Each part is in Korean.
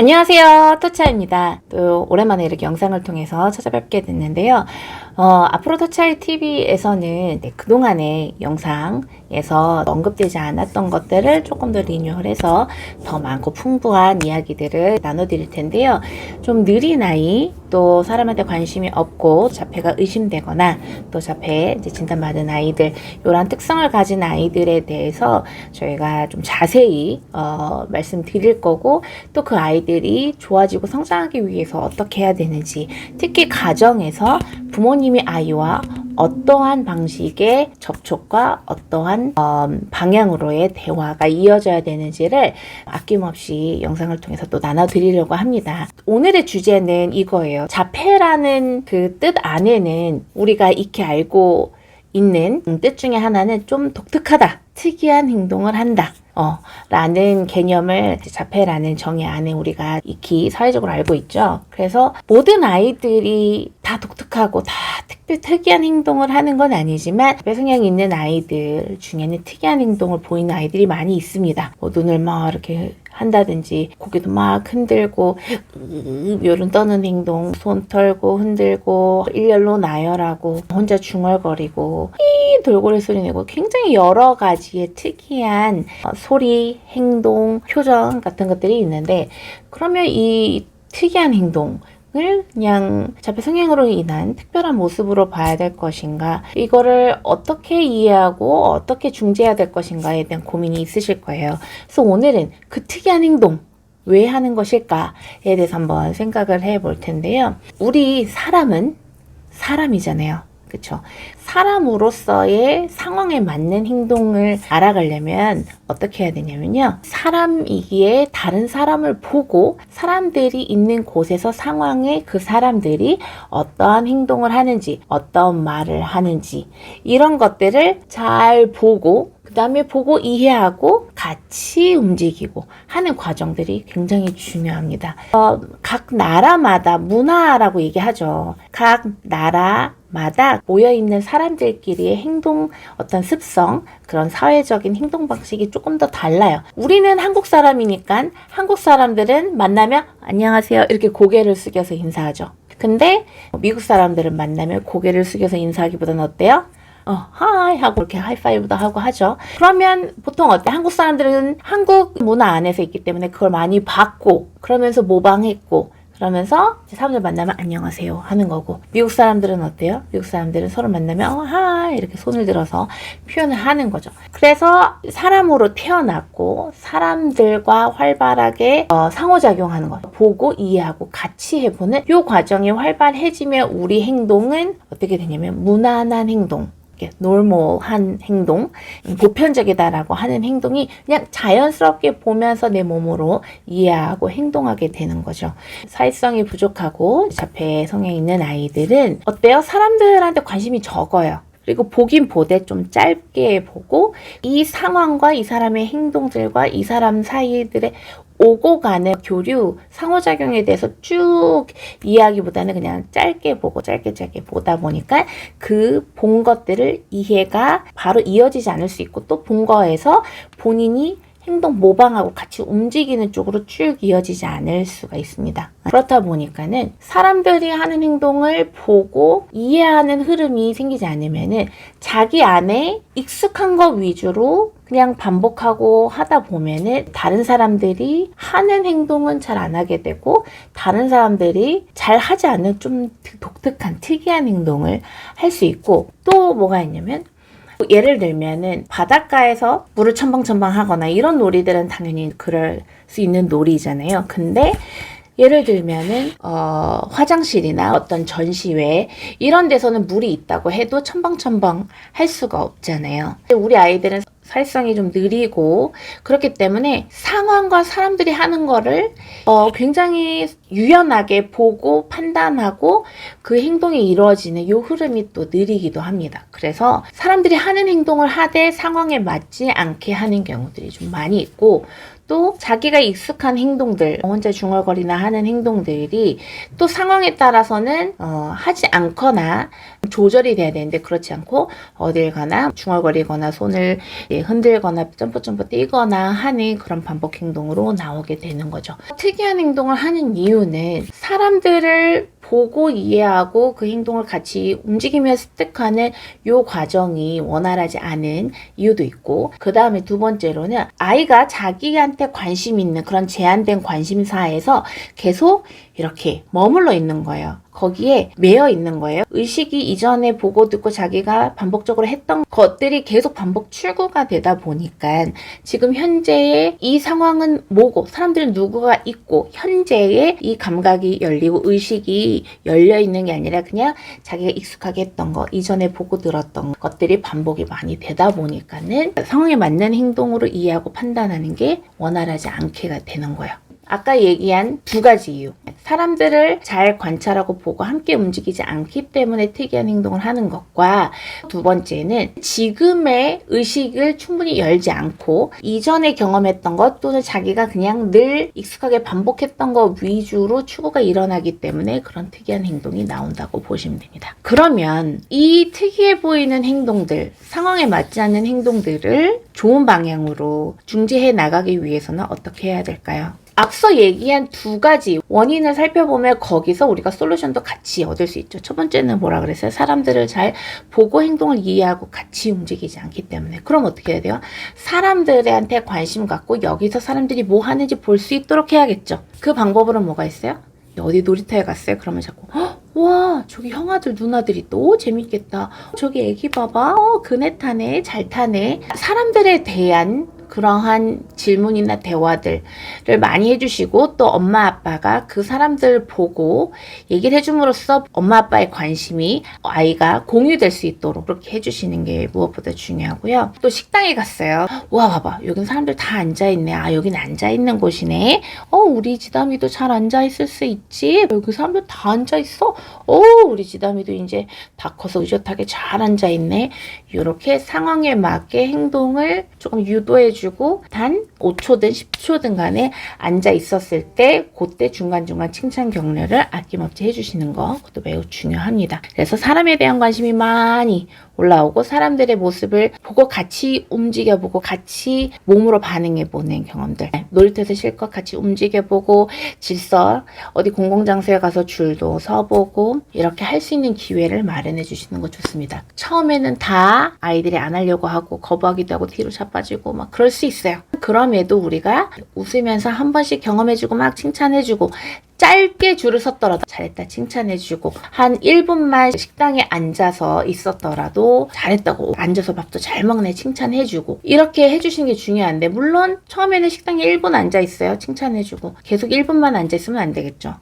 안녕하세요. 토차입니다. 또 오랜만에 이렇게 영상을 통해서 찾아뵙게 됐는데요. 앞으로 토차이 TV에서는 그동안의 영상에서 언급되지 않았던 것들을 조금 더 리뉴얼 해서 더 많고 풍부한 이야기들을 나눠드릴 텐데요. 좀 느린 아이, 또 사람한테 관심이 없고 자폐가 의심되거나 또 자폐 이제 진단받은 아이들, 이런 특성을 가진 아이들에 대해서 저희가 좀 자세히 말씀드릴 거고, 또 그 아이들이 좋아지고 성장하기 위해서 어떻게 해야 되는지, 특히 가정에서 부모님이 아이와 어떠한 방식의 접촉과 어떠한 방향으로의 대화가 이어져야 되는지를 아낌없이 영상을 통해서 또 나눠드리려고 합니다. 오늘의 주제는 이거예요. 자폐라는 그 뜻 안에는 우리가 익히 알고 있는 뜻 중에 하나는 좀 독특하다, 특이한 행동을 한다 라는 개념을 자폐라는 정의 안에 우리가 익히 사회적으로 알고 있죠. 그래서 모든 아이들이 다 독특하고 다 특이한 행동을 하는 건 아니지만, 자폐 성향이 있는 아이들 중에는 특이한 행동을 보이는 아이들이 많이 있습니다. 눈을 막 이렇게 한다든지, 고개도 막 흔들고 요런 떠는 행동, 손 털고 흔들고 일렬로 나열하고 혼자 중얼거리고 돌고래 소리 내고, 굉장히 여러 가지의 특이한 소리, 행동, 표정 같은 것들이 있는데, 그러면 이 특이한 행동을 그냥 자폐 성향으로 인한 특별한 모습으로 봐야 될 것인가, 이거를 어떻게 이해하고 어떻게 중재해야 될 것인가에 대한 고민이 있으실 거예요. 그래서 오늘은 그 특이한 행동 왜 하는 것일까에 대해서 한번 생각을 해볼 텐데요. 우리 사람은 사람이잖아요. 그쵸? 사람으로서의 상황에 맞는 행동을 알아가려면 어떻게 해야 되냐면요. 사람이기에 다른 사람을 보고, 사람들이 있는 곳에서 상황에 그 사람들이 어떠한 행동을 하는지, 어떤 말을 하는지, 이런 것들을 잘 보고, 그 다음에 보고 이해하고 같이 움직이고 하는 과정들이 굉장히 중요합니다. 각 나라마다 문화라고 얘기하죠. 각 나라마다 모여있는 사람들끼리의 행동, 어떤 습성, 그런 사회적인 행동 방식이 조금 더 달라요. 우리는 한국 사람이니까 한국 사람들은 만나면 안녕하세요 이렇게 고개를 숙여서 인사하죠. 근데 미국 사람들은 만나면 고개를 숙여서 인사하기보다는 어때요? 하이 하고 이렇게 하이파이브도 하고 하죠. 그러면 보통 어때? 한국 사람들은 한국 문화 안에서 있기 때문에 그걸 많이 봤고, 그러면서 모방했고, 그러면서 사람들 만나면 안녕하세요 하는 거고, 미국 사람들은 어때요? 미국 사람들은 서로 만나면 하이 이렇게 손을 들어서 표현을 하는 거죠. 그래서 사람으로 태어났고 사람들과 활발하게 상호작용하는 거, 보고 이해하고 같이 해보는 이 과정이 활발해지면 우리 행동은 어떻게 되냐면 무난한 행동, 노멀한 행동, 보편적이다라고 하는 행동이 그냥 자연스럽게 보면서 내 몸으로 이해하고 행동하게 되는 거죠. 사회성이 부족하고 자폐 성향이 있는 아이들은 어때요? 사람들한테 관심이 적어요. 그리고 보긴 보되 좀 짧게 보고, 이 상황과 이 사람의 행동들과 이 사람 사이들의 오고 가는 교류, 상호작용에 대해서 쭉 이해하기보다는 그냥 짧게 보고 짧게 보다 보니까 그 본 것들을 이해가 바로 이어지지 않을 수 있고, 또 본 거에서 본인이 행동 모방하고 같이 움직이는 쪽으로 쭉 이어지지 않을 수가 있습니다. 그렇다 보니까는 사람들이 하는 행동을 보고 이해하는 흐름이 생기지 않으면은 자기 안에 익숙한 것 위주로 그냥 반복하고 하다 보면은 다른 사람들이 하는 행동은 잘 안 하게 되고, 다른 사람들이 잘 하지 않는 좀 독특한 특이한 행동을 할 수 있고, 또 뭐가 있냐면, 예를 들면은 바닷가에서 물을 첨벙첨벙 하거나 이런 놀이들은 당연히 그럴 수 있는 놀이잖아요. 근데 예를 들면은 화장실이나 어떤 전시회 이런 데서는 물이 있다고 해도 첨벙첨벙 할 수가 없잖아요. 우리 아이들은 사회성이 좀 느리고 그렇기 때문에 상황과 사람들이 하는 거를 굉장히 유연하게 보고 판단하고 그 행동이 이루어지는 이 흐름이 또 느리기도 합니다. 그래서 사람들이 하는 행동을 하되 상황에 맞지 않게 하는 경우들이 좀 많이 있고, 또 자기가 익숙한 행동들, 혼자 중얼거리나 하는 행동들이 또 상황에 따라서는 하지 않거나 조절이 돼야 되는데 그렇지 않고 어딜 가나 중얼거리거나 손을 흔들거나 점프 뛰거나 하는 그런 반복 행동으로 나오게 되는 거죠. 특이한 행동을 하는 이유는 사람들을 보고 이해하고 그 행동을 같이 움직이며 습득하는 요 과정이 원활하지 않은 이유도 있고, 그 다음에 두 번째로는 아이가 자기한테 관심 있는 그런 제한된 관심사에서 계속 이렇게 머물러 있는 거예요. 거기에 매여 있는 거예요. 의식이 이전에 보고 듣고 자기가 반복적으로 했던 것들이 계속 반복 출구가 되다 보니까 지금 현재의 이 상황은 뭐고 사람들은 누구가 있고 현재의 이 감각이 열리고 의식이 열려 있는 게 아니라 그냥 자기가 익숙하게 했던 거, 이전에 보고 들었던 것들이 반복이 많이 되다 보니까는 상황에 맞는 행동으로 이해하고 판단하는 게 원활하지 않게 되는 거예요. 아까 얘기한 두 가지 이유. 사람들을 잘 관찰하고 보고 함께 움직이지 않기 때문에 특이한 행동을 하는 것과, 두 번째는 지금의 의식을 충분히 열지 않고 이전에 경험했던 것 또는 자기가 그냥 늘 익숙하게 반복했던 것 위주로 추구가 일어나기 때문에 그런 특이한 행동이 나온다고 보시면 됩니다. 그러면 이 특이해 보이는 행동들, 상황에 맞지 않는 행동들을 좋은 방향으로 중지해 나가기 위해서는 어떻게 해야 될까요? 앞서 얘기한 두 가지 원인을 살펴보면 거기서 우리가 솔루션도 같이 얻을 수 있죠. 첫 번째는 뭐라 그랬어요? 사람들을 잘 보고 행동을 이해하고 같이 움직이지 않기 때문에. 그럼 어떻게 해야 돼요? 사람들한테 관심 갖고 여기서 사람들이 뭐 하는지 볼 수 있도록 해야겠죠. 그 방법으로는 뭐가 있어요? 어디 놀이터에 갔어요? 그러면 자꾸 와 저기 형아들 누나들이 또 재밌겠다. 저기 애기 봐봐. 그네 타네. 잘 타네. 사람들에 대한 그러한 질문이나 대화들을 많이 해주시고, 또 엄마 아빠가 그 사람들 보고 얘기를 해줌으로써 엄마 아빠의 관심이 아이가 공유될 수 있도록 그렇게 해주시는 게 무엇보다 중요하고요. 또 식당에 갔어요. 와 봐봐 여긴 사람들 다 앉아있네. 아 여긴 앉아있는 곳이네. 우리 지담이도 잘 앉아있을 수 있지. 여기 사람들 다 앉아있어. 우리 지담이도 이제 다 커서 의젓하게 잘 앉아있네. 이렇게 상황에 맞게 행동을 조금 유도해주고 단 5초든 10초든 간에 앉아 있었을 때 그때 중간중간 칭찬 격려를 아낌없이 해주시는 거, 그것도 매우 중요합니다. 그래서 사람에 대한 관심이 많이 올라오고 사람들의 모습을 보고 같이 움직여보고 같이 몸으로 반응해보는 경험들, 놀이터에서 실컷 같이 움직여보고 질서, 어디 공공장소에 가서 줄도 서보고 이렇게 할 수 있는 기회를 마련해 주시는 거 좋습니다. 처음에는 다 아이들이 안 하려고 하고 거부하기도 하고 뒤로 자빠지고 막 그럴 수 있어요. 그럼에도 우리가 웃으면서 한 번씩 경험해주고 막 칭찬해주고, 짧게 줄을 섰더라도 잘했다 칭찬해주고, 한 1분만 식당에 앉아서 있었더라도 잘했다고, 앉아서 밥도 잘 먹네 칭찬해주고, 이렇게 해주시는 게 중요한데, 물론 처음에는 식당에 1분 앉아있어요. 칭찬해주고 계속 1분만 앉아있으면 안 되겠죠.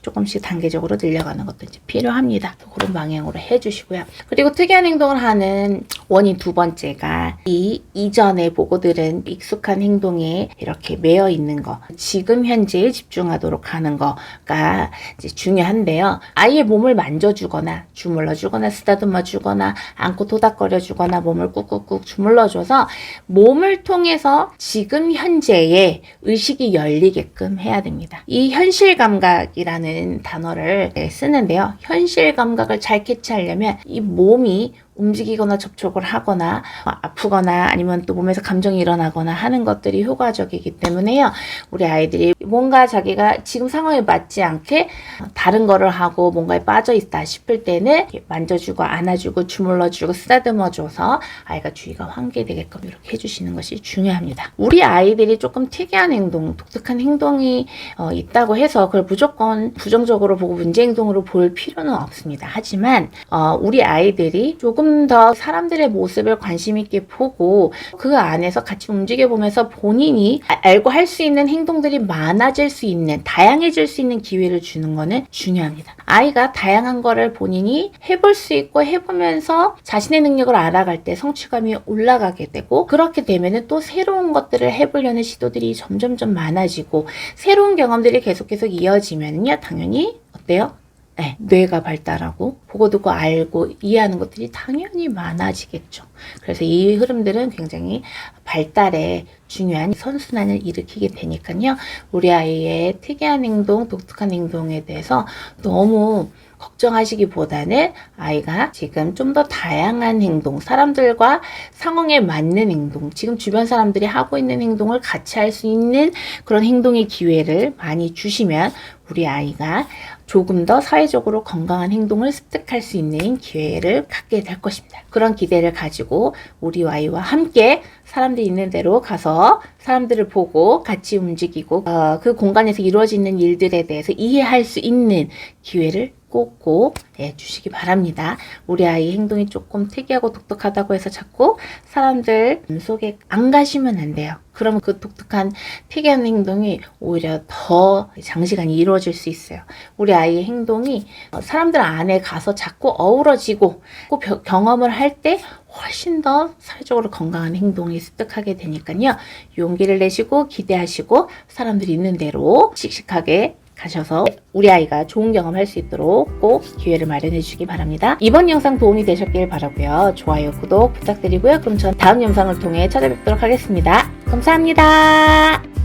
조금씩 단계적으로 늘려가는 것도 이제 필요합니다. 그런 방향으로 해주시고요. 그리고 특이한 행동을 하는 원인 두 번째가 이 이전에 보고 들은 익숙한 행동에 이렇게 매여 있는 거, 지금 현재에 집중하도록 하는 거가 이제 중요한데요. 아이의 몸을 만져주거나 주물러주거나 쓰다듬어주거나 안고 토닥거려주거나 몸을 꾹꾹꾹 주물러줘서 몸을 통해서 지금 현재의 의식이 열리게끔 해야 됩니다. 이 현실 감각이라는 단어를 쓰는데요. 현실 감각을 잘 캐치하려면 이 몸이 움직이거나 접촉을 하거나 아프거나 아니면 또 몸에서 감정이 일어나거나 하는 것들이 효과적이기 때문에요. 우리 아이들이 뭔가 자기가 지금 상황에 맞지 않게 다른 거를 하고 뭔가에 빠져 있다 싶을 때는 만져주고 안아주고 주물러주고 쓰다듬어줘서 아이가 주의가 환기되게끔 이렇게 해주시는 것이 중요합니다. 우리 아이들이 조금 특이한 행동, 독특한 행동이 있다고 해서 그걸 무조건 부정적으로 보고 문제 행동으로 볼 필요는 없습니다. 하지만 우리 아이들이 조금 더 사람들의 모습을 관심 있게 보고 그 안에서 같이 움직여 보면서 본인이 알고 할 수 있는 행동들이 많아질 수 있는, 다양해질 수 있는 기회를 주는 거는 중요합니다. 아이가 다양한 거를 본인이 해볼 수 있고 해보면서 자신의 능력을 알아갈 때 성취감이 올라가게 되고, 그렇게 되면은 또 새로운 것들을 해보려는 시도들이 점점점 많아지고 새로운 경험들이 계속해서 이어지면요 당연히 어때요? 네, 뇌가 발달하고 보고 듣고 알고 이해하는 것들이 당연히 많아지겠죠. 그래서 이 흐름들은 굉장히 발달에 중요한 선순환을 일으키게 되니까요. 우리 아이의 특이한 행동, 독특한 행동에 대해서 너무 걱정하시기보다는 아이가 지금 좀 더 다양한 행동, 사람들과 상황에 맞는 행동, 지금 주변 사람들이 하고 있는 행동을 같이 할 수 있는 그런 행동의 기회를 많이 주시면 우리 아이가 조금 더 사회적으로 건강한 행동을 습득할 수 있는 기회를 갖게 될 것입니다. 그런 기대를 가지고 우리 아이와 함께 사람들이 있는 데로 가서 사람들을 보고 같이 움직이고 그 공간에서 이루어지는 일들에 대해서 이해할 수 있는 기회를 꼭 주시기 바랍니다. 우리 아이 행동이 조금 특이하고 독특하다고 해서 자꾸 사람들 속에 안 가시면 안 돼요. 그러면 그 독특한 특이한 행동이 오히려 더 장시간 이루어질 수 있어요. 우리 아이의 행동이 사람들 안에 가서 자꾸 어우러지고 경험을 할 때 훨씬 더 사회적으로 건강한 행동이 습득하게 되니까요. 용기를 내시고 기대하시고 사람들이 있는 대로 씩씩하게 가셔서 우리 아이가 좋은 경험할 수 있도록 꼭 기회를 마련해 주시기 바랍니다. 이번 영상 도움이 되셨길 바라고요. 좋아요, 구독 부탁드리고요. 그럼 전 다음 영상을 통해 찾아뵙도록 하겠습니다. 감사합니다.